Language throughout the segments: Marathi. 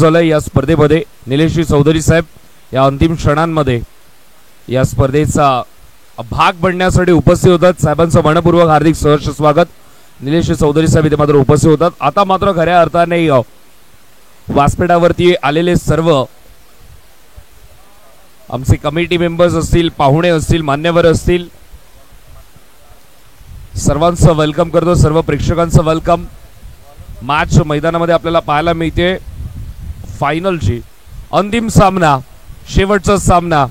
झालं या स्पर्धेमध्ये निलेश चौधरी साहेब या अंतिम क्षणांमध्ये या स्पर्धेचा भाग बनण्यासाठी उपस्थित होतात। साहेबांचं मनपूर्वक हार्दिक सहर्ष स्वागत। निलेश चौधरी साहेब इथे मात्र उपस्थित होतात। आता मात्र खऱ्या अर्थाने व्यासपीठावरती आलेले सर्व आमचे कमिटी मेंबर्स असतील, पाहुणे असतील, मान्यवर असतील, सर्वांचं वेलकम करतो। सर्व प्रेक्षकांचं वेलकम। मॅच मैदानामध्ये आपल्याला पाहायला मिळते फायनलची अंतिम सामना, शेवटचा सामना।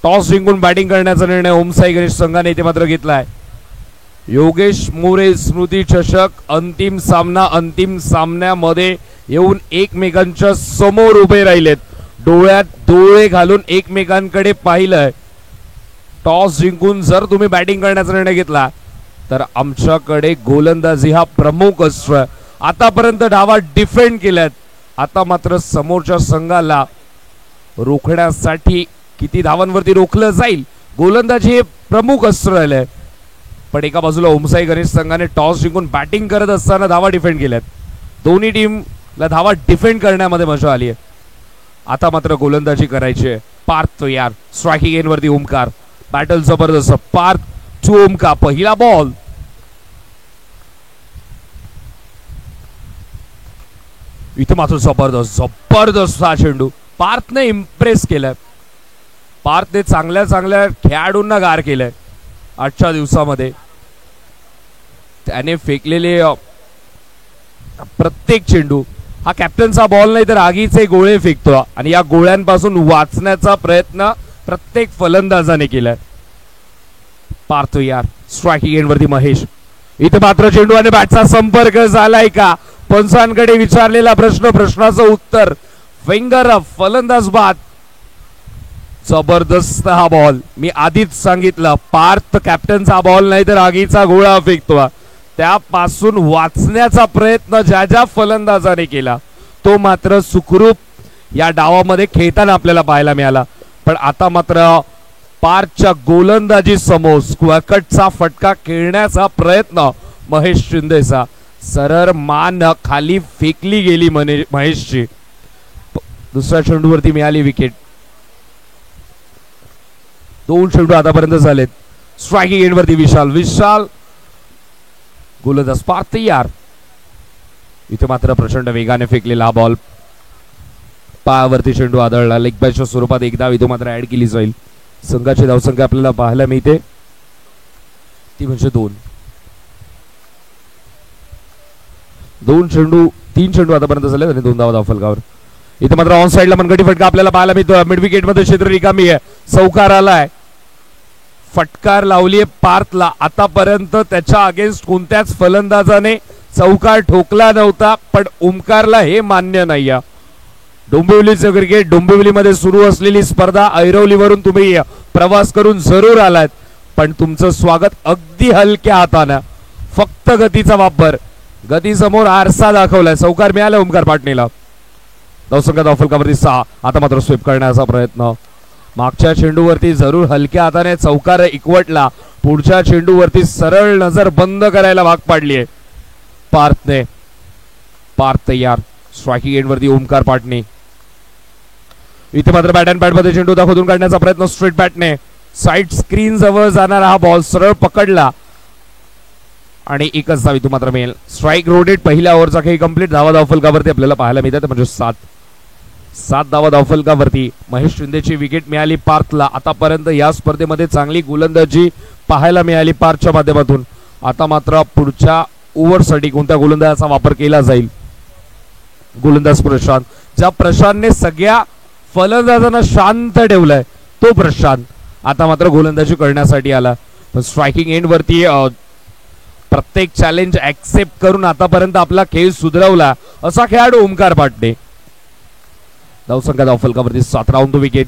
टॉस जिंकून बॅटिंग करण्याचा निर्णय ओमसाई गणेश संघाने इथे मात्र घेतलाय। योगेश मोरे स्मृती चषक अंतिम सामना, अंतिम सामन्यामध्ये येऊन एकमेकांच्या समोर उभे राहिलेत, डोळ्यात डोळे घालून एकमेकांकडे पाहिलंय। टॉस जिंकून जर तुम्ही बॅटिंग करण्याचा निर्णय घेतला तर आमच्याकडे गोलंदाजी हा प्रमुख अस्त्र। आतापर्यंत धावा डिफेंड केल्यात, आता मात्र समोरच्या संघाला रोखण्यासाठी किती धावांवरती रोखलं जाईल गोलंदाजी हे प्रमुख अस्त्र राहिलंय। पण एका बाजूला ओमसाई गणेश संघाने टॉस जिंकून बॅटिंग करत असताना धावा डिफेंड केल्यात। दोन्ही टीमला धावा डिफेंड करण्यामध्ये मजा आली आहे। आता मात्र गोलंदाजी करायची आहे। पार्थ यार स्ट्रायकिंग एंडवरती ओमकार, बॅटल जबरदस्त। पार्थ टू ओमकार, पहिला बॉल। इथे मात्र जबरदस्त जबरदस्त हा चेंडू पार्थने इम्प्रेस केलाय। पार्थने चांगल्या चांगल्या खेळाडूंना गार केलंय आजच्या दिवसामध्ये। त्याने फेकलेले प्रत्येक चेंडू हा कॅप्टनचा बॉल नाही तर आगीचे गोळे फेकतो आणि या गोळ्यांपासून वाचण्याचा प्रयत्न प्रत्येक फलंदाजाने केलाय। पार्थ यार स्ट्रायकिंग एंडवरती महेश। इथे मात्र चेंडू आणि बॅटचा संपर्क झालाय का? पंचांकडे विचारलेला प्रश्न, प्रश्नाचं उत्तर फिंगर अप, फलंदाज बाद। जबरदस्त हा बॉल। मी आधीच सांगितलं पार्थ कॅप्टनचा बॉल नाही तर आगीचा गोळा फेकतो। त्यापासून वाचण्याचा प्रयत्न ज्या ज्या फलंदाजाने केला तो मात्र सुखरूप या डावामध्ये खेळताना आपल्याला पाहायला मिळाला। पण आता मात्र पार्थच्या गोलंदाजी समोर स्क्वॅकटचा फटका खेळण्याचा प्रयत्न महेश शिंदेचा, सरळ मान खाली फेकली गेली महेशची। दुसऱ्या चेंडूवरती मिळाली विकेट। 2 चेंडू आतापर्यंत झालेत। स्ट्रायकिंग एंडवरती विशाल, विशाल गोलंदाज पार्थ यार। इथे मात्र प्रचंड वेगाने फेकलेला बॉल, पायावरती चेंडू आदळला। लेग बायच्या स्वरूपात एकदा इथे मात्र ऍड केली जाईल। संघाची धावसंख्या आपल्याला पाहायला मिळते ती म्हणजे 3 चेंडू आतापर्यंत झाले आणि 2 धावा धावफलकावर। इथे मात्र ऑन साइडला मनगटी फटका आपल्याला पाहायला मिळतो। मिड विकेट मध्ये क्षेत्र रिकामी आहे, चौकार आलाय। फटकार लावलीये पार्थला। आतापर्यंत त्याच्या अगेन्स्ट कोणत्याच फलंदाजाने चौकार ठोकला नव्हता, पण ओमकारला हे मान्य नाही आहे। डोंबिवलीचं क्रिकेट, डोंबिवलीमध्ये सुरू असलेली स्पर्धा, ऐरोलीवरून तुम्ही प्रवास करून जरूर आलात, पण तुमचं स्वागत अगदी हलक्या हाताने, फक्त गतीचा वापर, गती समोर आरसा दाखवलाय। चौकार मिळाला ओमकार पाटणीला। धावसंख्या धावफलकावरती 6। आता मात्र स्वीप करण्याचा प्रयत्न, मागच्या चेंडूवरती जरूर हलक्या हाताने चौकार एकवटला, पुढच्या चेंडूवरती सरळ नजर बंद करायला भाग पाडलीये पार्थने। पार्थ यार स्ट्रायकिंग एंडवरती ओमकार पाटणी। इथे मात्र बॅट अँड बॅटमध्ये चेंडू दाखवून काढण्याचा प्रयत्न स्ट्रेट बॅटने, साइड स्क्रीन जवळ जाणारा हा बॉल सरळ पकडला आणि एकच धाव इथून मात्र मिळेल। स्ट्राइक रोटेट, पहिल्या ओव्हरचा खेळ कंप्लीट। धावा धावफलकावरती आपल्याला पाहायला मिळतात म्हणजे 7 धावा धावफलकावरती। महेश शिंदेची विकेट मिळाली पार्थला। आतापर्यंत या स्पर्धेमध्ये चांगली गोलंदाजी पाहायला मिळाली पार्थच्या माध्यमातून। आता मात्र पुढच्या ओव्हरसाठी कोणत्या गोलंदाजाचा वापर केला जाईल? गोलंदाज प्रशांत, ज्या प्रशांतने सगळ्या फलंदाजांना शांत ठेवलंय तो प्रशांत आता मात्र गोलंदाजी करण्यासाठी आला। स्ट्रायकिंग एंडवरती प्रत्येक चॅलेंज ऍक्सेप्ट करून आतापर्यंत आपला खेळ सुधारवला असा खेळाडू ओमकार पाटणे। धावसंख्या धावफलकावरती 7 राऊंड विकेट।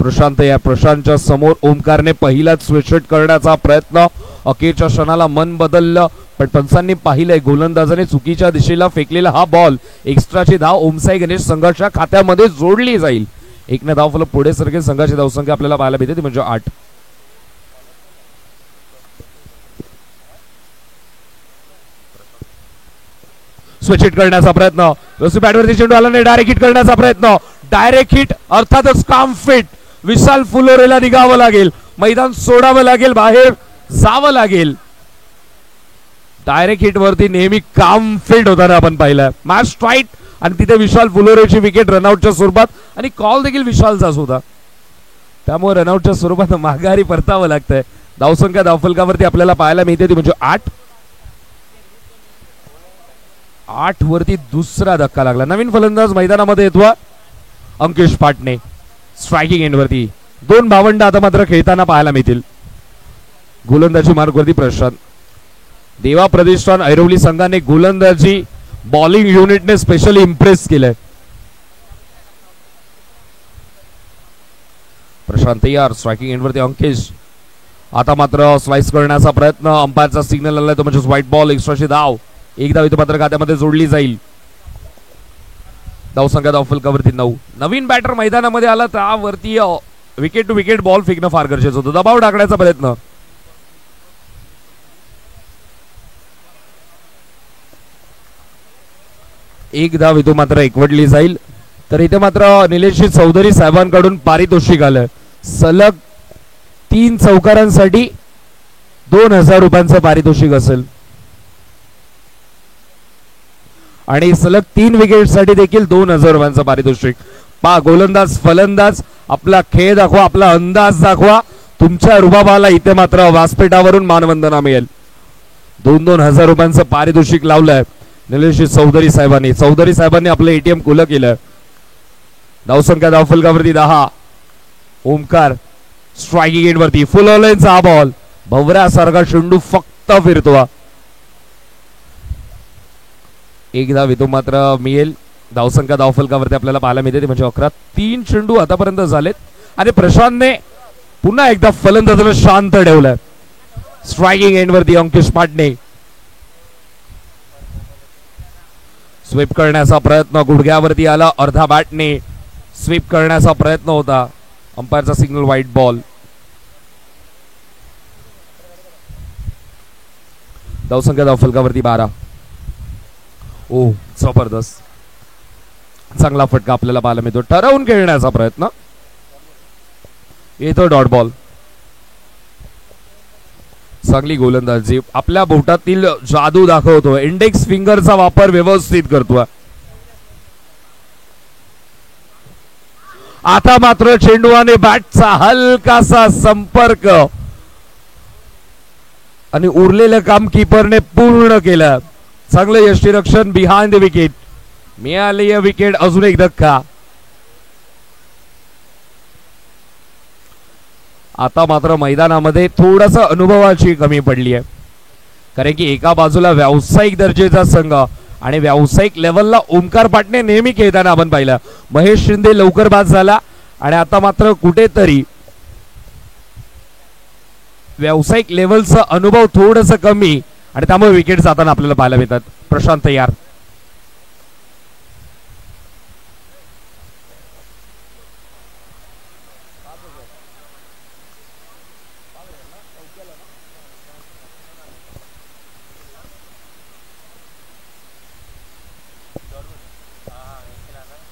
प्रशांत या प्रशांतच्या समोर ओमकारने पहिलाच स्विचट करण्याचा प्रयत्न, अखेरच्या क्षणाला मन बदललं, पण पंचांनी पाहिलंय गोलंदाजाने चुकीच्या दिशेला फेकलेला हा बॉल एक्स्ट्राची धाव ओमसाई गणेश संघाच्या खात्यामध्ये जोडली जाईल। 1 धावफलक पुढे सरके संघाची धावसंख्या आपल्याला पाहायला मिळते ती म्हणजे 8। स्विच हिट करण्याचा प्रयत्न, बॅटवरती चेंडू आला नाही, डायरेक्ट हिट करण्याचा प्रयत्न, डायरेक्ट हिट अर्थातच काम फिट. विशाल फुलोरेला निघावं लागेल, मैदान सोडावं लागेल, बाहेर जावं लागेल. डायरेक्ट हिट वरती नेहमी काम फिट होताना आपण पाहिलं. मॅच टाईट आणि तिथे विशाल फुलोरेची विकेट रनआउटच्या स्वरूपात आणि कॉल देखील विशालचाच होता. त्यामुळे रनआउटच्या स्वरूपात माघारी परतावं लागतंय. धावसंख्या धावफलकावरती आपल्याला पाहायला मिळते ती म्हणजे 8. 8 वरती दुसरा धक्का लागला. नवीन फलंदाज मैदानामध्ये येतो अंकिश पाटणे. स्ट्रायकिंग एंड वरती 2 भावंड आता मात्र खेळताना पाहायला मिळतील. गोलंदाजी मार्ग वरती प्रशांत. देवा प्रतिष्ठान ऐरोली संघाने गोलंदाजी बॉलिंग युनिटने स्पेशली इम्प्रेस केलंय. प्रशांत तयार. स्ट्रायकिंग एंड वरती अंकिश. आता मात्र स्लाइस करण्याचा प्रयत्न. अंपायरचा सिग्नल आलाय तो म्हणजे व्हाईट बॉल. एक्स्ट्राची धाव. एक धाव इथं मात्र खात्यामध्ये जोडली जाईल. धावसंख्या धावफलकावरती 9. नवीन बॅटर मैदानामध्ये आला त्यावरती विकेट टू विकेट बॉल फेकणं फार गरजेचं होतं. दबाव टाकण्याचा प्रयत्न. एक धाव इथं मात्र एकवटली जाईल. तर इथे मात्र निलेश चौधरी साहेबांकडून पारितोषिक आलं. सलग 3 चौकारांसाठी 2000 रुपयांचं पारितोषिक असेल आणि सलग 3 विकेटसाठी देखील 2000 रुपयांचं पारितोषिक. गोलंदाज फलंदाज आपला खेळ दाखवा, आपला अंदाज दाखवा. तुमच्या रुबाबाला इथे मात्र व्यासपीठावरून मानवंदना मिळेल. 2-2 हजार रुपयांचं पारितोषिक लावलंय निलेश चौधरी साहेबांनी. चौधरी साहेबांनी आपलं एटीएम खुलं केलं. धावसंख्या धावफलकावरती 10. ओमकार स्ट्रायकिंग एंड वरती फुल ऑलाईनचा बॉल. भवऱ्यासारखा चेंडू फक्त फिरतो. एक धाव इथून मात्र मिळेल. धावसंख्या धावफलकावरती आपल्याला पाहायला मिळते म्हणजे 11. 3 चेंडू आतापर्यंत झालेत आणि प्रशांतने पुन्हा एकदा फलंदाजाला शांत ठेवलं. स्ट्रायकिंग एंड वरती अंकिश पाटणे. स्वीप करण्याचा प्रयत्न. गुडघ्यावरती आला. अर्धा बॅटने स्वीप करण्याचा प्रयत्न होता. अंपायरचा सिग्नल व्हाईट बॉल. धावसंख्या धावफलकावरती 12. ओ जबरदस्त. चांगला फटका आपल्याला पाहायला मिळतो. ठरवून खेळण्याचा प्रयत्न. येतो डॉट बॉल. चांगली गोलंदाजी. आपल्या बोटातील जादू दाखवतो. इंडेक्स फिंगरचा वापर व्यवस्थित करतो. आता मात्र चेंडू आणि बॅटचा हलकासा संपर्क आणि उरलेलं काम कीपरने पूर्ण केलं. चांगलं यष्टीरक्षण बिहाइंड द विकेट. मिळाली विकेट. अजून एक धक्का. आता मात्र मैदानामध्ये थोडस अनुभवाची कमी पडली आहे. कारण की एका बाजूला व्यावसायिक दर्जाचा संघ आणि व्यावसायिक लेवलला ओमकार पाटणे नेहमी खेळताना आपण पाहिलं. महेश शिंदे लवकर बाद झाला आणि आता मात्र कुठेतरी व्यावसायिक लेवलचा अनुभव थोडस कमी आणि त्यामुळे विकेट जाताना आपल्याला पाहायला मिळतात. प्रशांत तयार.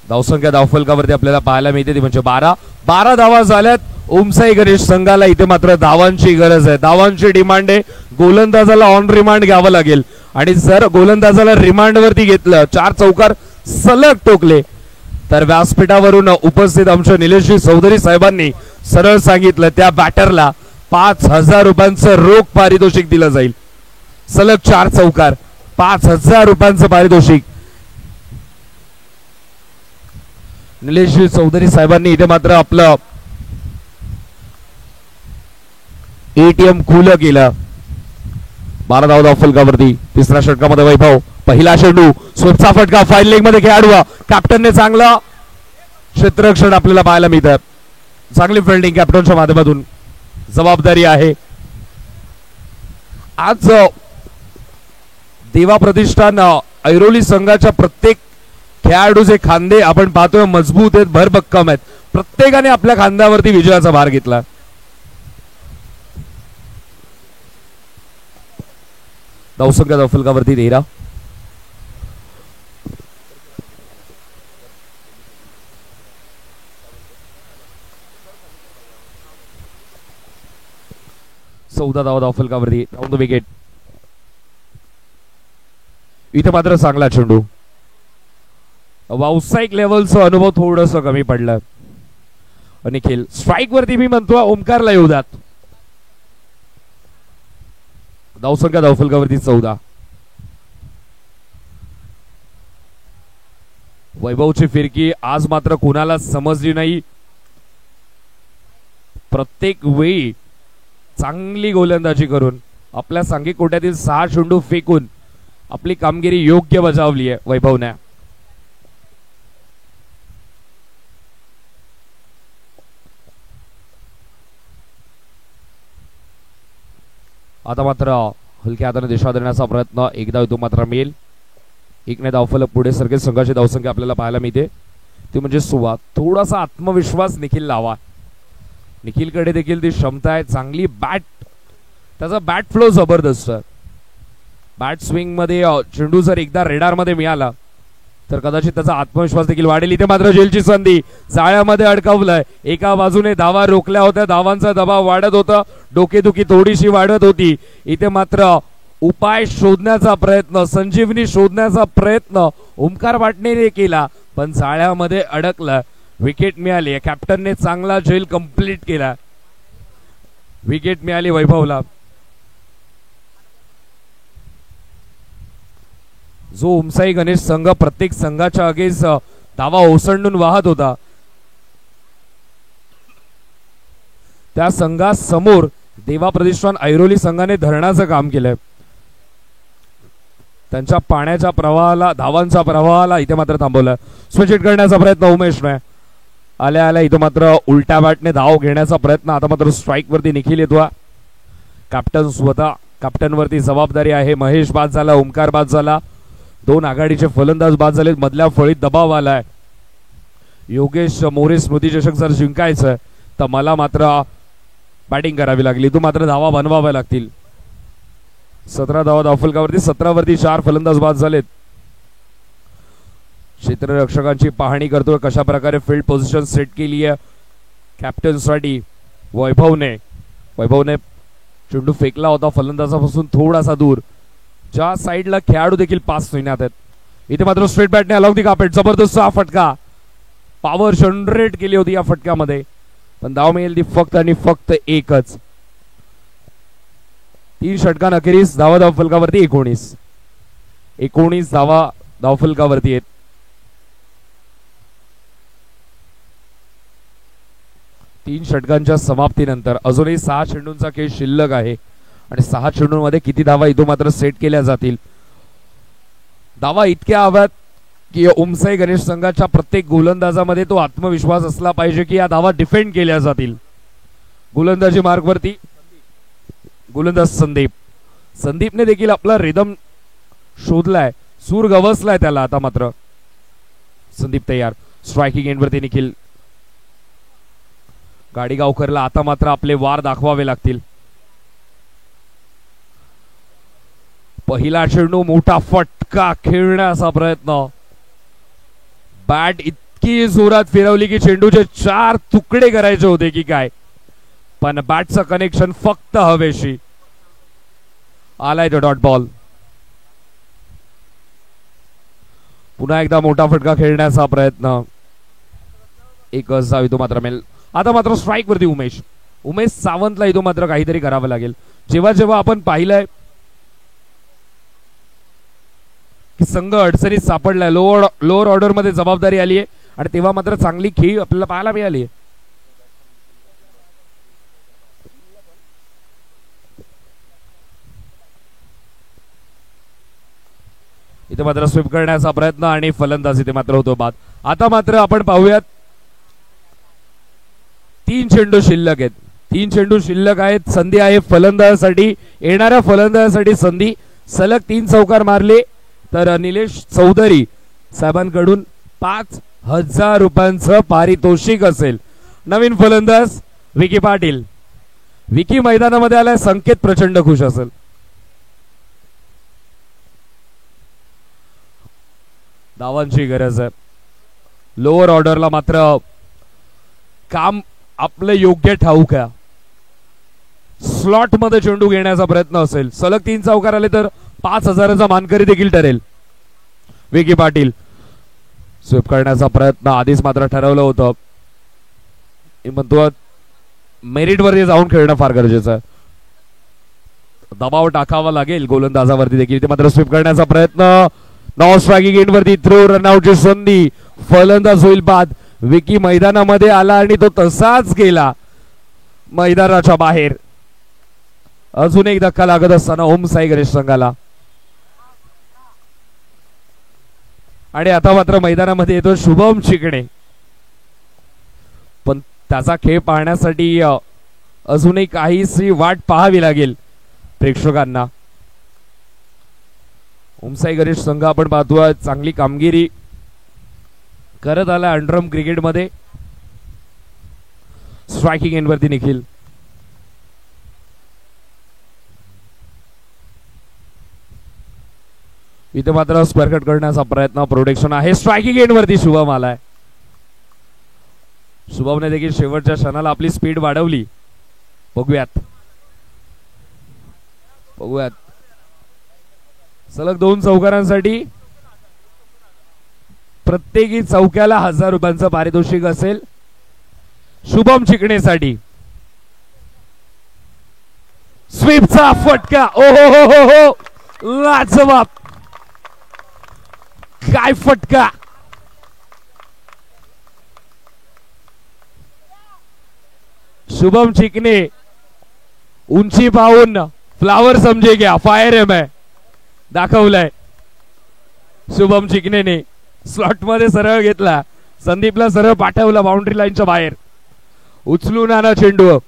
धावसंख्या धावफलकावरती आपल्याला पाहायला मिळते ती म्हणजे 12. 12 धावा झाल्यात. ओमसाई गणेश संघाला इथे मात्र धावांची गरज आहे. धावांची डिमांड आहे. गोलंदाजाला ऑन रिमांड घ्यावं लागेल आणि जर गोलंदाजाला रिमांड वरती घेतलं, 4 चौकार सलग टोकले तर व्यासपीठावरून उपस्थित आमच्या निलेश चौधरी साहेबांनी सरळ सांगितलं त्या बॅटरला 5000 रुपयांचं रोख पारितोषिक दिलं जाईल. सलग 4 चौकार 5000 रुपयांचं पारितोषिक. निलेश चौधरी साहेबांनी इथे मात्र आपलं एटीएम खुलं केलं. 12 धाव धावफलकावरती. तिसऱ्या षटकामध्ये वैभव. पहिला चेंडू स्वीपचा फटका. फाईन लेग मध्ये खेळाडू. कॅप्टनने चांगलं क्षेत्ररक्षण आपल्याला पाहायला मिळतं. चांगली फिल्डिंग कॅप्टनच्या माध्यमातून. जबाबदारी आहे. आज देवा प्रतिष्ठान ऐरोली संघाच्या प्रत्येक खेळाडूचे खांदे आपण पाहतोय मजबूत आहेत, भरभक्कम आहेत. प्रत्येकाने आपल्या खांद्यावरती विजयाचा भार घेतला. धावसंख्या धावफलकावरती 13. 14 धावा धाव फलकावरती डाऊन द विकेट. इथे मात्र चांगला चेंडू. व्यावसायिक लेवलचा अनुभव थोडस कमी पडलं. निखिल स्ट्राईक वरती मी म्हणतो ओमकारला येऊ द्यात. धावसंख्या धावफलकावरती 14. वैभवची फिरकी आज मात्र कुणाला समजली नाही. प्रत्येक वेळी चांगली गोलंदाजी करून आपल्या सांघिक कोट्यातील 6 चेंडू फेकून आपली कामगिरी योग्य बजावली आहे वैभवने. आता मात्र हलक्या हाताने दिशा देण्याचा प्रयत्न एकदा तो मात्र मिळेल. 1 धावफलक पुढे सरके संघाची धावसंख्या आपल्याला पाहायला मिळते ती म्हणजे 16. थोडासा आत्मविश्वास निखिल लावा. निखिलकडे देखील ती क्षमता आहे. चांगली बॅट, त्याचा बॅट फ्लो जबरदस्त. बॅट स्विंग मध्ये चेंडू जर एकदा रेडार मध्ये मिळाला तर कदाचित त्याचा आत्मविश्वास देखील वाढेल. इथे मात्र जेलची संधी जाळ्यामध्ये अडकवलंय. एका बाजूने धावा रोखल्या होत्या, धावांचा दबाव वाढत होता, डोकेदुखी थोडीशी वाढत होती. इथे मात्र उपाय शोधण्याचा प्रयत्न, संजीवनी शोधण्याचा प्रयत्न ओमकार वाटणेने केला पण जाळ्यामध्ये अडकला. विकेट मिळाली. कॅप्टनने चांगला झेल कंप्लीट केला. विकेट मिळाली वैभवला. जो उमसाई गणेश संघ प्रत्येक संघाच्या अगेन्स्ट धावा ओसंडून वाहत होता त्या संघासमोर देवा प्रतिष्ठान ऐरोली संघाने धरणाचं काम केलंय. त्यांच्या पाण्याच्या प्रवाहाला, धावांच्या प्रवाहाला इथे मात्र थांबवलं. स्विच हिट करण्याचा प्रयत्न उमेशने. आल्या आल्या इथे मात्र उलट्या बॅटने धाव घेण्याचा प्रयत्न. आता मात्र स्ट्राईक वरती निखिल येतो. कॅप्टन स्वतः, कॅप्टन वरती जबाबदारी आहे. महेश बाद झाला, ओमकार बाद झाला, 2 आघाडीचे फलंदाज बाद झाले. मधल्या फळीत दबाव आलाय. योगेश मोरे स्मृती चषक जर जिंकायचं तर मला मात्र बॅटिंग करावी लागली. तू मात्र धावा बनवाव्या लागतील. 17 धावा धावफलकावरती, 17 वरती 4 फलंदाज बाद झालेत. क्षेत्ररक्षकांची पाहणी करतोय कशा प्रकारे फील्ड पोझिशन सेट केली आहे कॅप्टनसाठी वैभवने. वैभवने चेंडू फेकला होता फलंदाजापासून थोडासा दूर, ज्या साईडला खेळाडू देखील पास होईनात आहेत. इथे मात्र स्ट्रेट बॅटने अलॉंग दी कार्पेट जबरदस्त हा फटका, पॉवर जनरेट केली होती या फटक्यामध्ये, पण धाव मिळेल ती फक्त आणि फक्त एकच. 3 षटकांअखेरीस धावा धावफलकावरती 19 धावा धावफलकावरती आहेत. तीन षटकांच्या समाप्तीनंतर अजूनही 6 चेंडूंचा खेळ शिल्लक आहे आणि 6 चेंडूंमध्ये किती धावा इथं मात्र सेट केल्या जातील. धावा इतक्या हव्यात की उमसाई गणेश संघाच्या प्रत्येक गोलंदाजामध्ये तो आत्मविश्वास असला पाहिजे की या धावा डिफेंड केल्या जातील. गोलंदाजी मार्गवरती गोलंदाज संदीपने देखील आपला रिदम शोधलाय, सूर गवसलाय त्याला. आता मात्र संदीप तयार. स्ट्रायकिंग एंडवरती निखिल. गाडीगावकरला आता मात्र आपले वार दाखवावे लागतील. पहिला चेंडू मोठा फटका खेळण्याचा प्रयत्न, बॅट इतकी जोरात फिरवली की चेंडूचे 4 तुकडे करायचे होते की काय, पण बॅटचं कनेक्शन फक्त हवेशी आलाय. तो डॉट बॉल. पुन्हा एकदा मोठा फटका खेळण्याचा प्रयत्न, एकच धाव इथं मात्र मिळेल. आता मात्र स्ट्राईक वरती उमेश सावंतला इथं मात्र काहीतरी करावं लागेल. जेव्हा जेव्हा आपण पाहिलंय की संघ अडचणीत सापडलाय, लोअर ऑर्डर मध्ये जबाबदारी आली आहे आणि तेव्हा मात्र चांगली खेळी आपल्याला पाहायला मिळाली. इथे मात्र स्वीप करण्याचा प्रयत्न आणि फलंदाज इथे मात्र होतो बाद. आता मात्र आपण पाहूयात 3 चेंडू शिल्लक आहेत. 3 चेंडू शिल्लक आहेत. संधी आहे फलंदाजासाठी, येणाऱ्या फलंदाजासाठी संधी. सलग 3 चौकार मारले तर निलेश चौधरी साहेबांकडून 5,000 रुपयांचं पारितोषिक असेल. नवीन फलंदाज विकी पाटील. विकी मैदानामध्ये आलाय, संकेत प्रचंड खुश असेल. धावांची गरज आहे. लोअर ऑर्डरला मात्र काम आपलं योग्य ठाऊक आहे. स्लॉट मध्ये चेंडू घेण्याचा प्रयत्न असेल. सलग 3 चौकार आले तर 5,000चा मानकरी देखील ठरेल. विकी पाटील स्वीप करण्याचा प्रयत्न आधीच मात्र ठरवलं होतं. म्हणतो मेरिट वरती जाऊन खेळणं फार गरजेचं आहे. दबाव टाकावा लागेल गोलंदाजावरती देखील. ते मात्र स्वीप करण्याचा प्रयत्न. नॉन स्ट्रायकिंग एंड वरती थ्रो रनआउटची संधी. फलंदाज होईल बाद. विकी मैदानामध्ये आला आणि तो तसाच गेला मैदानाच्या बाहेर. अजून एक धक्का लागत असताना ओम साई गणेश संघाला. आणि आता मात्र मैदानामध्ये येतो शुभम चिकणे. पण त्याचा खेळ पाहण्यासाठी अजूनही काहीशी वाट पाहावी लागेल प्रेक्षकांना. ओमसाई गणेश संघ आपण पाहतोय चांगली कामगिरी करत आला अंडरम क्रिकेटमध्ये. स्ट्रायकिंग एंड वरती निखिल. इथे मात्र स्क्वेअर कट करण्याचा प्रयत्न. प्रोटेक्शन आहे. स्ट्रायकिंग एंड वरती शुभम आलाय. शुभमने देखील शेवटच्या क्षणाला आपली स्पीड वाढवली. बघूयात बघूयात. सलग 2 चौकारांसाठी प्रत्येकी चौक्याला 1000 रुपयांचं पारितोषिक असेल शुभम चिकणेसाठी. स्वीपचा फटका. ओ हो हो हो लाजवाब. काय फटका. शुभम चिकने उंची पाहून फ्लावर समजे गया. फायर है मैं दाखवलंय शुभम चिकनेने. स्लॉट मध्ये सरळ घेतला. संदीपला सरळ पाठवला बाउंड्री लाईनच्या बाहेर. उचलून आणा चेंडू.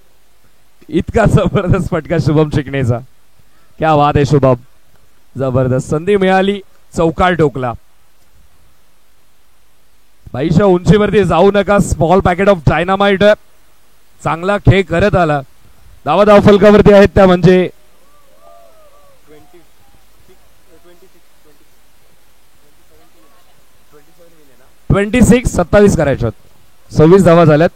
इतका जबरदस्त फटका शुभम चिकनेचा. क्या बात आहे शुभम. जबरदस्त संधी मिळाली. चौकार ठोकला. बाईच्या उंचीवरती जाऊ नका. Small packet of dynamite. चांगला खेळ करत आला. धावा फलकावरती आहेत त्या म्हणजे 27 करायच्यात. 26 धावा झाल्यात.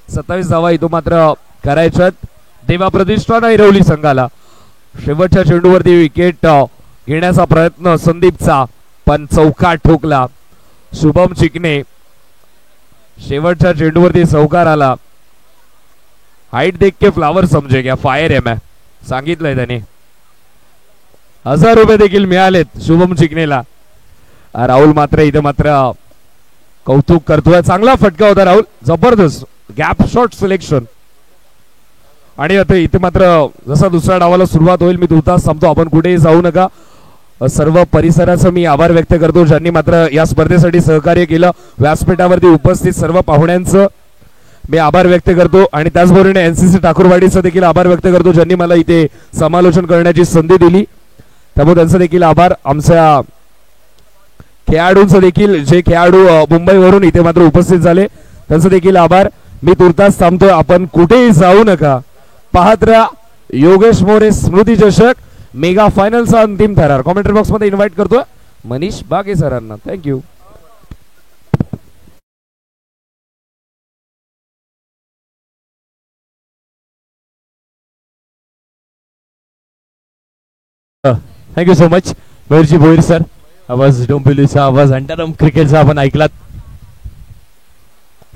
27 धावा इथं मात्र करायच्यात देवा प्रतिष्ठान ऐरवली संघाला. शेवटच्या चेंडूवरती विकेट घेण्याचा प्रयत्न संदीपचा पण चौकार ठोकला शुभम चिकने. शेवटच्या चेंडूवरती चौकार आला. हाइट देख के फ्लावर समजे गया. फायर है मैं सांगितलंय त्याने. 1000 रुपये देखील मिळालेत शुभम चिकनेला. राहुल मात्र इथे मात्र कौतुक करतोय. चांगला फटका होता राहुल. जबरदस्त गॅप शॉट सिलेक्शन. आणि आता इथे मात्र जसा दुसऱ्या डावाला सुरुवात होईल मी तुर्तास थांबतो. आपण कुठेही जाऊ नका. सर्व परिसराचं मी आभार व्यक्त करतो ज्यांनी मात्र या स्पर्धेसाठी सहकार्य केलं. व्यासपीठावरती उपस्थित सर्व पाहुण्यांचं मी आभार व्यक्त करतो. आणि त्याचबरोबर एनसीसी ठाकूरवाडीचं देखील आभार व्यक्त करतो ज्यांनी मला इथे समालोचन करण्याची संधी दिली. त्यामुळे त्यांचा देखील आभार. आमच्या खेळाडूंचं देखील जे खेळाडू मुंबईवरून इथे मात्र उपस्थित झाले त्यांचं देखील आभार. मी तुर्तास थांबतोय. आपण कुठेही जाऊ नका. पाहत राहा योगेश मोरे स्मृती चषक मेगा फायनलचा अंतिम थरार. कॉमेंट्री बॉक्स मध्ये इन्व्हाइट करतोय मनीष बागे सरांना. थँक्यू. थँक्यू सो मच मयूरजी भोईर सर. आवाज डोंबिवलीचा आवाज अंडरम क्रिकेटचा आपण ऐकलात.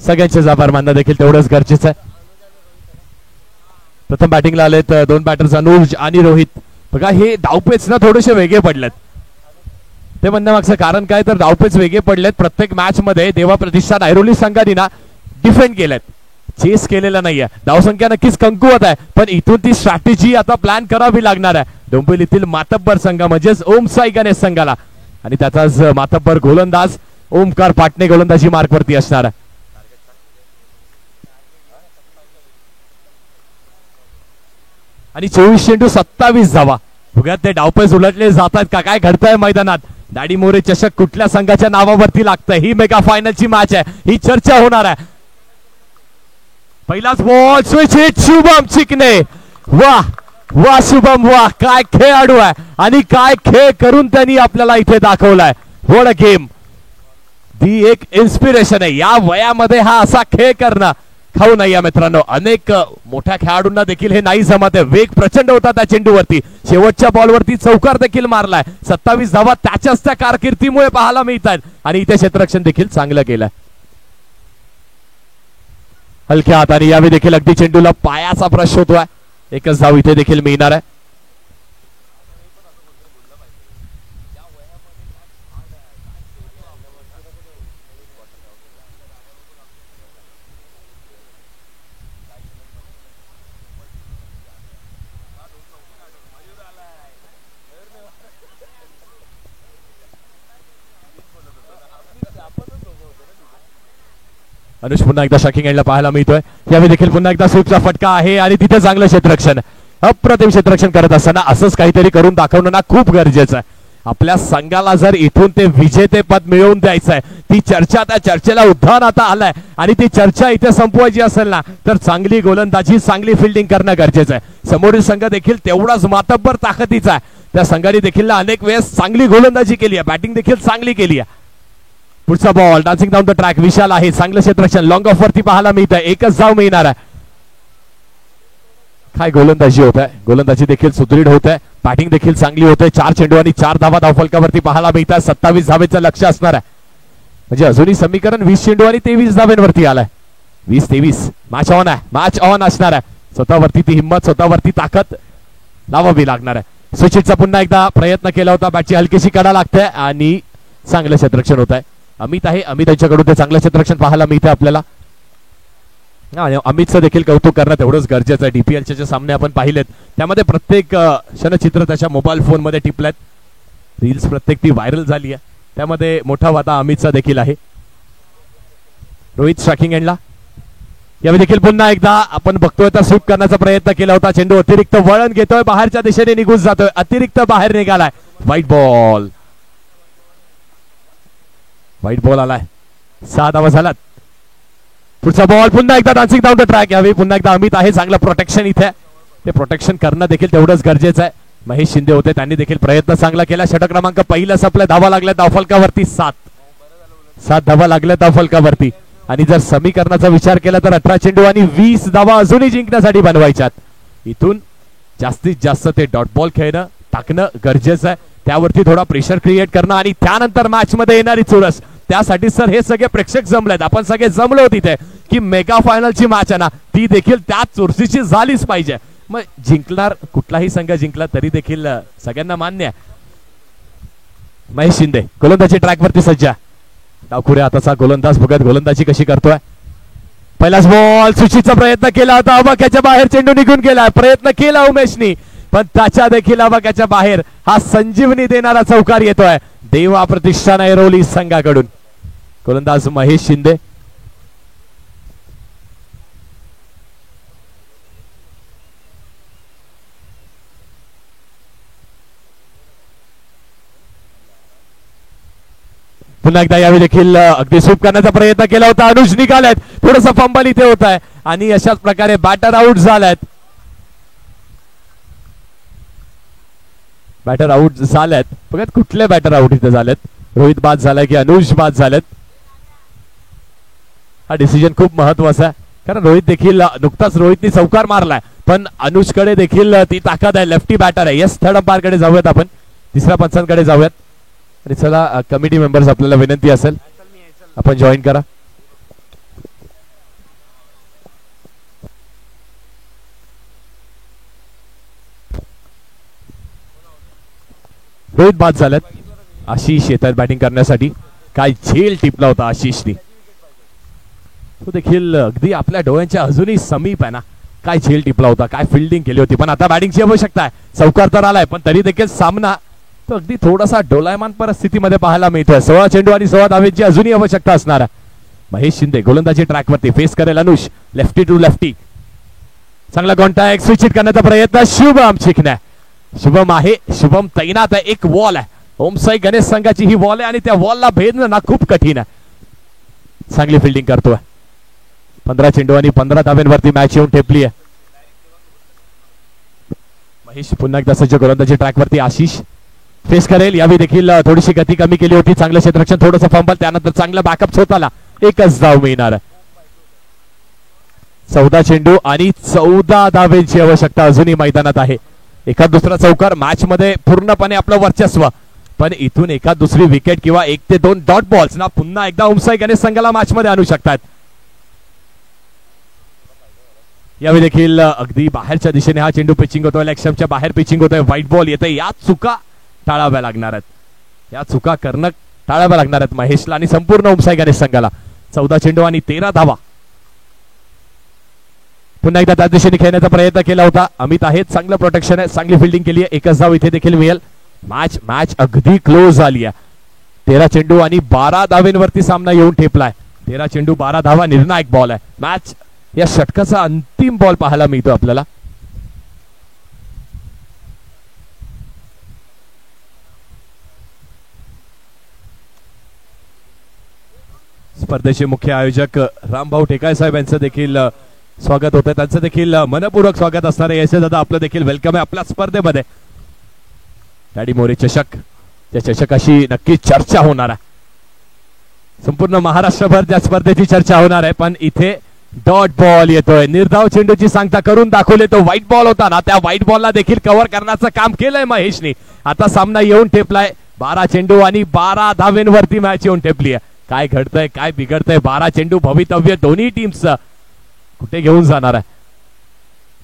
सगळ्यांचेच आभार मानणं देखील तेवढंच गरजेचं आहे. प्रथम बॅटिंगला आलेत 2 बॅटर्स अनुज आणि रोहित. बघा हे धावपेच ना थोडेसे वेगळे पडलेत. ते म्हणणं मागचं कारण काय तर धावपेच वेगळे पडलेत. प्रत्येक मॅच मध्ये देवा प्रतिष्ठान ऐरोली संघाने ना डिफेंड केलेत. चेस केलेला नाहीये. धावसंख्या नक्कीच कमकुवत आहे पण इथून ती स्ट्रॅटेजी आता प्लॅन करावी लागणार आहे डोंबिवलीतील मातब्बर संघ म्हणजेच ओम साई गणेश संघाला. आणि त्याचाच मातब्बर गोलंदाज ओमकार पाटणे गोलंदाजी मार्क वरती असणार आहे. आणि 24 चेंडू 27 धावा. बघत ते डावपेच उलटले जातात का. काय घडतंय मैदानात. दाडी मोरे चषक कुठल्या संघाच्या नावावरती लागतंय. ही मेगा फायनलची मॅच आहे. ही चर्चा होणार आहे. पहिलाच बॉल स्विच हिट शुभम चिकने. वाह वाह शुभम वाह. काय खेळाडू आहे आणि काय खेळ करून त्यांनी आपल्याला इथे दाखवलाय. What a game. ती एक इन्स्पिरेशन आहे. या वयामध्ये हा असा खेळ करणं खाऊ नाही या मित्रांनो. अनेक मोठ्या खेळाडूंना देखील हे नाही जमत आहे. वेग प्रचंड होता त्या चेंडूवरती. शेवटच्या बॉलवरती चौकार देखील मारलाय. 27 धावा त्याच्याच त्या कारकिर्दीमुळे पाहायला मिळतात आणि इथे क्षेत्ररक्षण देखील चांगलं केलंय. हलक्या हाताने यावेळी देखील अगदी चेंडूला पायाचा प्रश्न होतोय. एकच धाव इथे देखील मिळणार आहे. अनुज पुन्हा एकदा शॉकिंग एंडला पाहायला मिळतोय. यावेळी देखील पुन्हा एकदा स्वीपचा फटका आहे आणि तिथे चांगलं क्षेत्ररक्षण. अप्रतिम क्षेत्ररक्षण करत असताना असंच काहीतरी करून दाखवणं ना खूप गरजेचं आहे. आपल्या संघाला जर इथून ते विजेतेपद मिळवून द्यायचं आहे, ती चर्चा त्या चर्चेला उद्धार आता आलाय आणि ती चर्चा इथे संपवायची असेल ना तर चांगली गोलंदाजी चांगली फिल्डिंग करणं गरजेचं आहे. समोरील संघ देखील तेवढाच मातब्बर ताकदीचा आहे. त्या संघाने देखील अनेक वेळेस चांगली गोलंदाजी केली आहे, बॅटिंग देखील चांगली केली आहे. पुढचा ball dancing down the track Vishal आहे. चांगलं क्षेत्ररक्षण लॉंग ऑफ वरती पाहायला मिळत आहे. एकच धाव मिळणार आहे. काय गोलंदाजी होत आहे, गोलंदाजी देखील सुदृढ होत आहे, बॅटिंग देखील चांगली होते. 4 चेंडू आणि 4 धावा धावफलकावरती पाहायला मिळतात. 27 धावेचं लक्ष असणार आहे. म्हणजे अजूनही समीकरण 20 चेंडू आणि 23 धावेंवरती आलाय. 20-23 मॅच ऑन आहे, मॅच ऑन असणार आहे. स्वतःवरती ती हिंमत, स्वतःवरती ताकद लावावी लागणार आहे. सुचितचा पुन्हा एकदा प्रयत्न केला होता. बॅटची हलकीशी कडा लागते आणि चांगलं क्षेत्ररक्षण होत आहे. अमित आहे, अमित यांच्याकडून ते चांगलं क्षेत्ररक्षण पाहायला मिळतं आपल्याला. अमितचं देखील कौतुक करणं तेवढंच गरजेचं आहे. डीपीएलचे जे सामने आपण पाहिलेत त्यामध्ये प्रत्येक क्षणचित्र त्याच्या मोबाईल फोन मध्ये टिपल्यात. रील्स प्रत्येक ती व्हायरल झाली आहे. त्यामध्ये मोठा वाटा अमितचा देखील आहे. रोहित स्ट्रायकिंग एंडला. यावेळी देखील पुन्हा एकदा आपण बघतोय तर स्वीप करण्याचा प्रयत्न केला होता. चेंडू अतिरिक्त वळण घेतोय, बाहेरच्या दिशेने निघून जातोय, अतिरिक्त बाहेर निघालाय. व्हाईट बॉल, व्हाईट बॉल आलाय. 6 धावा झालात. पुढचा बॉल पुन्हा एकदा डान्सिंग डाऊन द ट्रॅक. यावेळी पुन्हा एकदा अमित आहे. चांगलं प्रोटेक्शन इथे, ते प्रोटेक्शन करणं देखील तेवढंच गरजेचं आहे. महेश शिंदे होते, त्यांनी देखील प्रयत्न चांगला केला. षटक क्रमांक पहिला संपला. धावा लागल्या धावफलकावरती 7 धावा लागल्या धावफलकावरती. आणि जर समीकरणाचा विचार केला तर 18 चेंडू आणि 20 धावा अजूनही जिंकण्यासाठी बनवायच्यात. इथून जास्तीत जास्त ते डॉट बॉल खेळणं टाकणं गरजेचं आहे. त्यावरती थोडा प्रेशर क्रिएट करणं आणि त्यानंतर मॅच मध्ये येणारी चुरस. त्यासाठी सर हे सगळे प्रेक्षक जमलेत, आपण सगळे जमलो तिथे की मेगा फायनलची मॅच आहे ना ती देखील त्या चुरशीची झालीच पाहिजे. मग जिंकणार कुठलाही संघ जिंकला तरी देखील सगळ्यांना मान्य आहे. महेश शिंदे गोलंदाजी ट्रॅकवरती सज्ज. डावखुऱ्या हाताचा गोलंदाज बघत गोलंदाजी कशी करतोय. पहिलाच बॉल सुचितचा प्रयत्न केला होता, अबक्याच्या बाहेर चेंडू निघून गेला. प्रयत्न केला उमेशनी पण त्याच्या देखील अबक्याच्या बाहेर हा संजीवनी देणारा चौकार येतोय देवा प्रतिष्ठान ऐरोली संघाकडून. गोलंदाज महेश शिंदे. पुन्हा एकदा यावेळी देखील अगदी स्वीप करण्याचा प्रयत्न केला होता. अनुज निघालेत, थोडंसं फंबल इथे होत आहे आणि अशाच प्रकारे बॅटर आउट झालेत. बॅटर आउट झालेत. बघत कुठले बॅटर आउट इथे झालेत. रोहित बाद झालाय की अनुज बाद झालेत. हा डिसिजन खूप महत्वाचा आहे कारण रोहित देखील नुकताच रोहितनी चौकार मारलाय पण अनुजकडे देखील ती ताकद आहे. लेफ्टी बॅटर आहे. येस, थर्ड अंपायर कडे जाऊयात आपण, तिसऱ्या पंचांकडे जाऊयात. आणि चला कमिटी मेंबर्स आपल्याला विनंती असेल आपण जॉईन करा. रोहित बाद झाल्यात. आशिष येतात बॅटिंग करण्यासाठी. काय झेल टिपला होता आशिषनी, तो देखील अगदी आपल्या डोळ्यांच्या अजूनही समीप आहे ना. काय झेल टिपला होता, काय फिल्डिंग केली होती. पण आता बॅटिंगची आवश्यकता आहे. चौकार तर आलाय पण तरी देखील सामना तो अगदी थोडासा डोलायमान परिस्थितीमध्ये पाहायला मिळतोय. 16 चेंडू आणि 16 धावेची अजूनही आवश्यकता असणार आहे. महेश शिंदे गोलंदाजी ट्रॅकवरती फेस करेल अनुष. लेफ्टी टू लेफ्टी, चांगला कॉन्टॅक्ट. स्विच करण्याचा प्रयत्न. शुभम चिकण्या. शुभम आहे, शुभम तैनात आहे. एक वॉल आहे. ओमसाई गणेश संघाची ही वॉल आहे आणि त्या वॉलला भेदणं ना खूप कठीण आहे. चांगली फिल्डिंग करतोय. 15 चेंडू आणि 15 धाव्यांवरती मॅच येऊन ठेपली आहे. महेश पुन्हा एकदा सज्ज गोलंदाजी ट्रॅकवरती. आशिष फेस करेल. यावेळी देखील थोडीशी गती कमी केली होती. चांगलं क्षेत्ररक्षण, थोडंसं फंबल, त्यानंतर चांगलं बॅकअप स्वतःला. एकच धाव मिळणार. 14 चेंडू आणि 14 धावेची आवश्यकता अजूनही मैदानात आहे. एका दुसरा चौकार मॅच मध्ये पूर्णपणे आपलं वर्चस्व, पण इथून एका दुसरी विकेट किंवा 1 ते 2 डॉट बॉल्स ना पुन्हा एकदा उमसाई गणेश संघाला मॅच मध्ये आणू शकतात. यावेळी देखील अगदी बाहेरच्या दिशेने हा चेंडू पिचिंग होतोय, लेगस्टंपच्या बाहेर पिचिंग होतोय, व्हाईट बॉल येतोय. या चुका टाळाव्या लागणार आहेत, या चुका करणं टाळाव्या लागणार आहेत महेशला आणि संपूर्ण उमसाई गणेश संघाला. 14 चेंडू आणि 13 धावा. पुन्हा एकदा त्या दिशेने खेळण्याचा प्रयत्न केला होता. अमित आहे, चांगलं प्रोटेक्शन आहे, चांगली फिल्डिंग केली आहे. एकच धाव इथे देखील मिळेल. मॅच अगदी क्लोज झाली आहे. 13 चेंडू आणि 12 धावेंवरती सामना येऊन ठेपलाय. 13 चेंडू 12 धावा, निर्णायक बॉल आहे. मॅच या षटकाचा अंतिम बॉल पाहायला मिळतो आपल्याला. स्पर्धेचे मुख्य आयोजक रामभाऊ टेकाळे साहेब यांचं देखील स्वागत होतं. त्यांचं देखील मनपूर्वक स्वागत असणार आहे. यशे दादा आपलं देखील वेलकम आहे आपल्या स्पर्धेमध्ये. डॅडी मोरे चषक, त्या चषकाशी नक्कीच चर्चा होणार आहे. संपूर्ण महाराष्ट्रभर त्या स्पर्धेची चर्चा होणार आहे. पण इथे डॉट बॉल येतोय. निर्धाव चेंडूची सांगता करून दाखवले. तो व्हाईट बॉल होता ना, त्या व्हाईट बॉलला देखील कव्हर करण्याचं काम केलंय महेशनी. आता सामना येऊन ठेपलाय. 12 चेंडू आणि 12 धावेंवरती मॅच येऊन ठेपली आहे. काय घडतंय, काय बिघडतंय? 12 चेंडू भवितव्य दोन्ही टीम्सचं कुठे घेऊन जाणार आहे?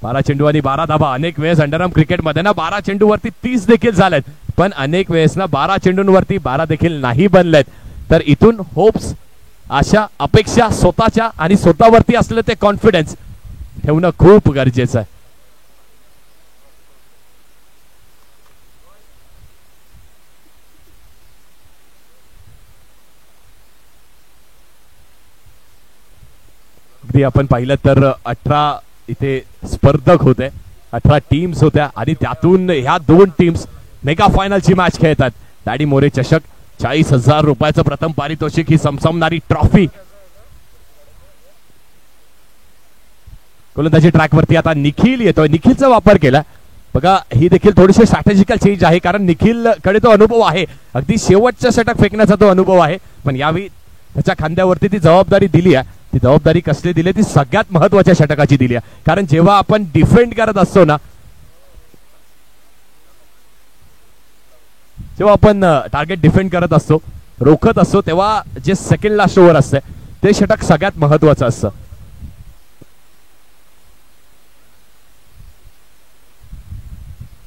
12 चेंडू आणि 12 धावा. अनेक वेळेस अंडरआर्म क्रिकेटमध्ये ना 12 चेंडूवरती 30 देखील झालेत, पण अनेक वेळेस ना 12 चेंडूंवरती 12 देखील नाही बनलेत. तर इथून होप्स, आशा, अपेक्षा स्वतःच्या आणि स्वतःवरती असलेलं ते कॉन्फिडन्स ठेवणं खूप गरजेचं आहे. अगदी आपण पाहिलं तर 18 इथे स्पर्धक होते, 18 टीम्स होत्या आणि त्यातून ह्या 2 टीम्स मेगा फायनलची मॅच खेळतात. डॅडी मोरे चषक, 40,000 रुपयाचं प्रथम पारितोषिक, ही समसमणारी ट्रॉफी. गोलंदाजी ट्रॅकवरती आता निखिल येतोय. निखिलचा वापर केला बघा. ही देखील थोडीशी स्ट्रॅटेजिकल चेंज आहे, कारण निखिल कडे तो अनुभव आहे. अगदी शेवटच्या षटक फेकण्याचा तो अनुभव आहे, पण यावेळी त्याच्या खांद्यावरती ती जबाबदारी दिली आहे. ती जबाबदारी कसली दिली? ती सगळ्यात महत्वाच्या षटकाची दिली आहे. कारण जेव्हा आपण डिफेंड करत असतो ना, जेव्हा आपण टार्गेट डिफेंड करत असतो, रोखत असतो, तेव्हा जे सेकंड लास्ट ओव्हर असते ते षटक सगळ्यात महत्वाचं असतं.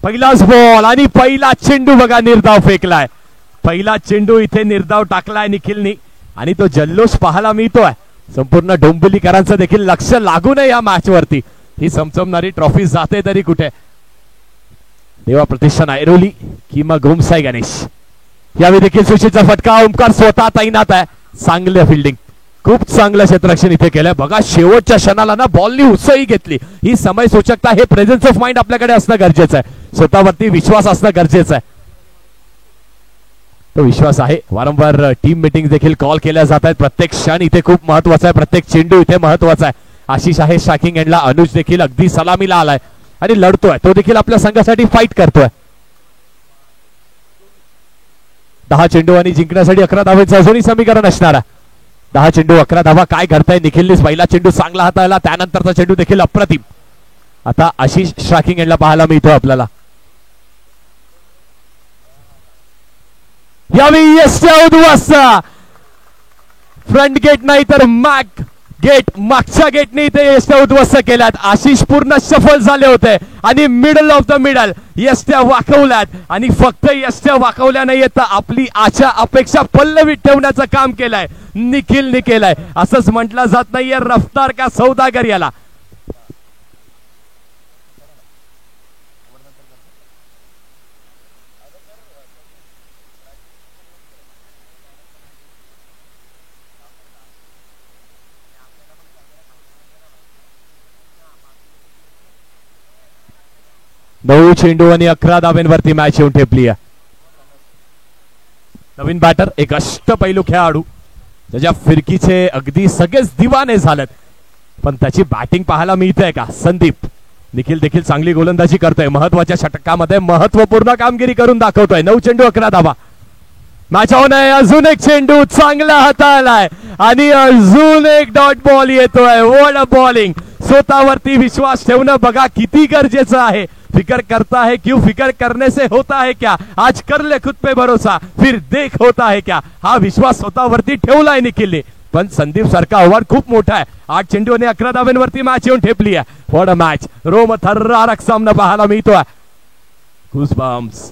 पहिलाच बॉल आणि पहिला चेंडू बघा, निर्धाव फेकलाय. पहिला चेंडू इथे निर्धाव टाकलाय निखिलनी आणि तो जल्लोष पाहायला मिळतोय. संपूर्ण डोंबिवलीकरांचं देखील लक्ष लागू नये या मॅच वरती. ही चमचमणारी ट्रॉफी जाते तरी कुठे? देवा प्रतिष्ठान ऐरोली की मग उमसाई गणेश. यावेळी देखील सुशीलचा फटका. ओमकार स्वतः तैनात आहे. चांगलं फिल्डिंग, खूप चांगलं क्षेत्ररक्षण इथे केलंय बघा. शेवटच्या क्षणाला ना बॉलनी उसळी घेतली. ही समय सूचकता, हे प्रेझेन्स ऑफ माइंड आपल्याकडे असणं गरजेचं आहे. स्वतःवरती विश्वास असणं गरजेचं आहे. तो विश्वास आहे. वारंवार टीम मीटिंग देखील कॉल केल्या जात आहेत. प्रत्येक क्षण इथे खूप महत्वाचा आहे, प्रत्येक चेंडू इथे महत्वाचा आहे. आशिष आहे स्ट्रायकिंग एंडला. अनुज देखील अगदी सलामीला आलाय आणि लढतोय. तो देखील आपल्या संघासाठी फाईट करतोय. 10 चेंडू आणि जिंकण्यासाठी 11 धावेचं अजूनही समीकरण असणार आहे. 10 चेंडू 11 धावा. काय करताय निखिलनीच? पहिला चेंडू चांगला हाताळला, त्यानंतरचा चेंडू देखील अप्रतिम. आता आशिष स्ट्रायकिंग एंडला पाहायला मिळतो आपल्याला. यावेळी यशच्या उद्ध्वस्त. फ्रंट गेट नाही तर मॅक गेट, मागच्या गेटने इथे यशच्या उद्ध्वस्त केल्यात. आशिष पूर्ण सफल झाले होते आणि मिडल ऑफ द मिडल यशच्या वाकवल्यात. आणि फक्त यशच्या वाकवल्या नाही तर आपली आशा अपेक्षा पल्लवीत ठेवण्याचं काम केलंय निखिलने केलंय. असंच म्हटलं जात नाहीये रफ्तार का सौदागर याला. नऊ चेंडू आणि 11 धावेंवरती मॅच येऊन ठेपली आहे. नवीन बॅटर, एक अष्टपैलू खेळाडू, त्याच्या फिरकीचे अगदी सगळेच दिवाने झालेत, पण त्याची बॅटिंग पाहायला मिळते का? संदीप. निखिल देखील चांगली गोलंदाजी करतोय. महत्वाच्या षटकामध्ये महत्वपूर्ण कामगिरी करून दाखवतोय. 9 चेंडू 11 धावा. मॅच ऑन आहे. अजून एक चेंडू चांगला हाताळलाय आणि अजून एक डॉट बॉल येतोय. What a bowling. स्वतःवरती विश्वास ठेवणं बघा किती गरजेचं आहे. फिकर करता है क्यों, फिकर करने से होता है क्या, आज कर ले खुद पे भरोसा फिर देख होता है क्या. हा विश्वास स्वतःवरती ठेवलाय निखिलने. पण संदीप सारखा आव्हान खूप मोठा आहे. 8 चेंडू आणि 11 धावांवरती मॅच येऊन ठेपली आहे. व्हॉट अ मॅच, रोम थर्रारक सामना पाहायला मिळतोय. गुजबम्स.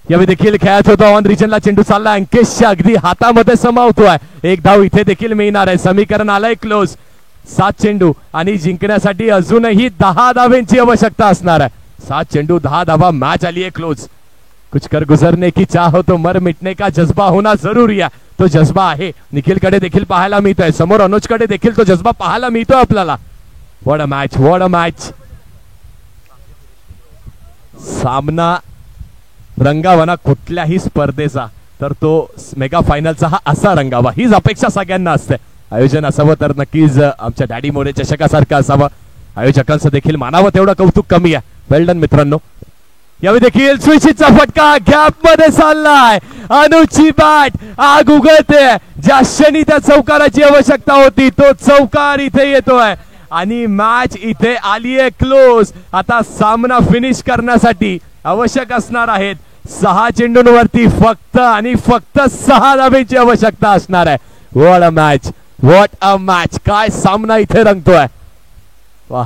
यावेळी देखील खेळायचा होता ऑन रिजनला चेंडू चालला अंकेशच्या अगदी हातामध्ये समावतोय. एक धाव इथे देखील मिळणार आहे. समीकरण आलंय क्लोज. 7 चेंडू आणि जिंकण्यासाठी अजूनही 10 धावांची आवश्यकता असणार आहे. 7 चेंडू 10 धावा, मॅच आली आहे क्लोज. कुछ कर गुजरने की चाह हो तो मर मिटने का जज्बा होना जरूरी आहे. तो जज्बा आहे. निखिलकडे देखील पाहायला मिळतोय, समोर अनुजकडे देखील तो जज्बा पाहायला मिळतोय आपल्याला. What a match, what a match. सामना रंगावा ना कुठल्याही स्पर्धेचा तर तो मेगा फायनलचा हा असा रंगावा, हीच अपेक्षा सगळ्यांना असते. आयोजन असावं तर नक्कीच आमच्या डॅडी मोरे चषकासारखं असावं. आयोजकांचं देखील मानावं तेवढं कौतुक कमी आहे. वेल डन मित्रांनो. यावेळी देखील स्विचचा फटका गॅप मध्ये चाललाय. अनुची बॅट आग उघडते. ज्या क्षणी त्या चौकाराची आवश्यकता होती तो चौकार इथे येतोय आणि मॅच इथे आली आहे क्लोज. आता सामना फिनिश करण्यासाठी आवश्यक असणार आहेत 6 चेंडूंवरती फक्त आणि फक्त 6 धाब्यांची आवश्यकता असणार आहे. What a match, what a match. काय सामना इथे रंगतोय. वा,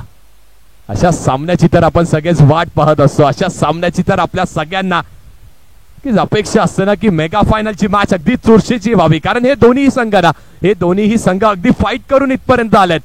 अशा सामन्याची तर आपण सगळेच वाट पाहत असतो. अशा सामन्याची तर आपल्या सगळ्यांना अपेक्षा असते ना की मेगा फायनलची मॅच अगदी चुरशीची व्हावी. कारण हे दोन्ही संघ ना, हे दोन्ही संघ अगदी फाईट करून इथपर्यंत आलेत.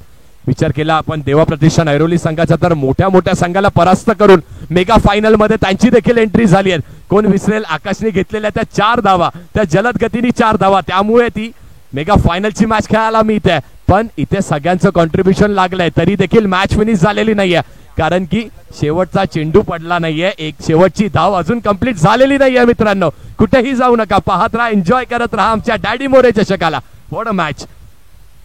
विचार केला आपण देवा प्रतिष्ठान ऐरोली संघाचा तर मोठ्या मोठ्या संघाला परास्त करून मेगा फायनल मध्ये त्यांची देखील एंट्री झाली आहे. कोण विसरेल आकाशने घेतलेल्या त्या 4 धावा, त्या जलद गतीने 4 धावा, त्यामुळे ती मेगा फायनलची मॅच खेळायला मिळते. पण इथे सगळ्यांचं कॉन्ट्रीब्युशन लागलंय तरी देखील मॅच फिनिश झालेली नाहीये. कारण की शेवटचा चेंडू पडला नाहीये. एक शेवटची धाव अजून कंप्लीट झालेली नाहीये. मित्रांनो कुठेही जाऊ नका, पाहत राहा, एन्जॉय करत राहा आमच्या डॅडी मोरे चषकाला. What a match,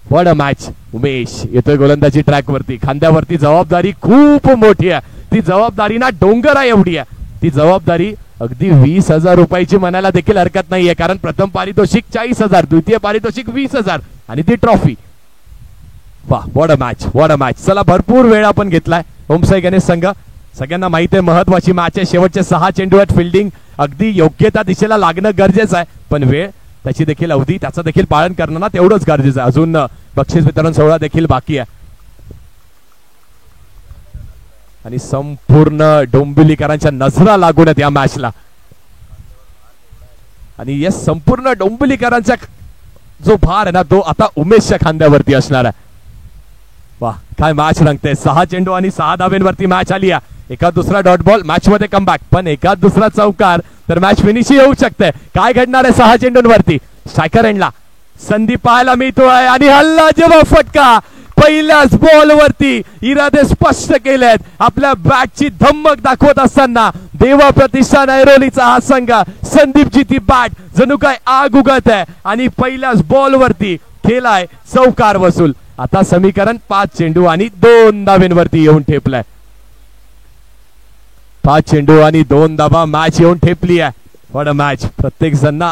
what a match. Umesh येतोय गोलंदाजी ट्रॅक वरती. खांद्यावरती जबाबदारी खूप मोठी आहे. ती जबाबदारी ना डोंगरा एवढी आहे. ती जबाबदारी अगदी 20,000 रुपयाची म्हणायला देखील हरकत नाहीये. कारण प्रथम पारितोषिक 40,000, द्वितीय पारितोषिक 20,000 आणि ती ट्रॉफी. वाह, what a match, what a match. चला भरपूर वेळ आपण घेतलाय. ओमसाई गणेश संघ सगळ्यांना माहिती आहे महत्वाची मॅच आहे. शेवटचे 6 चेंडू आहेत. फिल्डिंग अगदी योग्य त्या दिशेला लागणं गरजेचं आहे. पण वेळ त्याची देखील अवधी त्याचं देखील पालन करणं ना तेवढंच गरजेचं आहे. अजून बक्षीस वितरण सोहळा देखील बाकी आहे. आणि संपूर्ण डोंबिवलीकरांच्या नजरा लागून आहेत या मॅचला. आणि यस, संपूर्ण डोंबिवलीकरांचा जो भार आहे ना तो आता उमेशच्या खांद्यावरती असणार आहे. वाह, काय मॅच रंगते. 6 चेंडू आणि 6 धाब्यांवरती मॅच आली आहे. एखाद दुसरा डॉट बॉल मॅच मध्ये कमबॅक, पण एखाद दुसरा चौकार तर मॅच फिनिश येऊ शकते. काय घडणार आहे 6 चेंडूंवरती. स्ट्रायकर एंडला संधी पाहायला मिळतोय आणि हल्ला जेव्हा फटका पहिल्याच बॉल वरती इरादे स्पष्ट केलेत. आपल्या बॅटची धम्मक दाखवत असताना देवा प्रतिष्ठान ऐरोलीचा हा संघ, संदीपची ती बॅट जणू काय आग उगत आहे आणि पहिल्याच बॉल वरती केलाय चौकार वसूल. आता समीकरण 5 चेंडू आणि 2 धाब्यांवरती येऊन ठेपलाय. 5 चेंडू आणि 2 धाबा, मॅच येऊन ठेपली आहे. What a match. प्रत्येक जण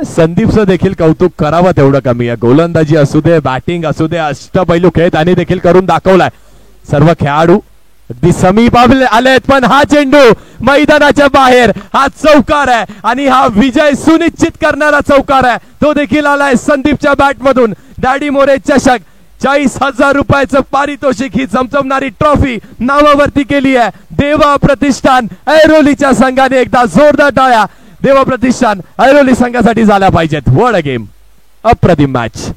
संदीपचं देखील कौतुक करावं तेवढं कमी आहे. गोलंदाजी असू दे, बॅटिंग असू दे, अष्टपैलू खेळ त्याने देखील करून दाखवलाय. सर्व खेळाडू अगदी समीप आलेत. पण हा चेंडू मैदानाच्या बाहेर, हा चौकार आहे आणि हा विजय सुनिश्चित करणारा चौकार आहे. तो देखील आलाय संदीपच्या बॅट मधून. डॅडी मोरे चषक 40,000 रुपयाचं पारितोषिक, ही चमचमणारी ट्रॉफी नावावरती केली आहे देवा प्रतिष्ठान ऐरोलीच्या संघाने. एकदा जोरदार टाळ्या देवा प्रतिष्ठान ऐरोली संघासाठी झाल्या पाहिजेत. व्हॉट अ गेम, अप्रतिम मॅच.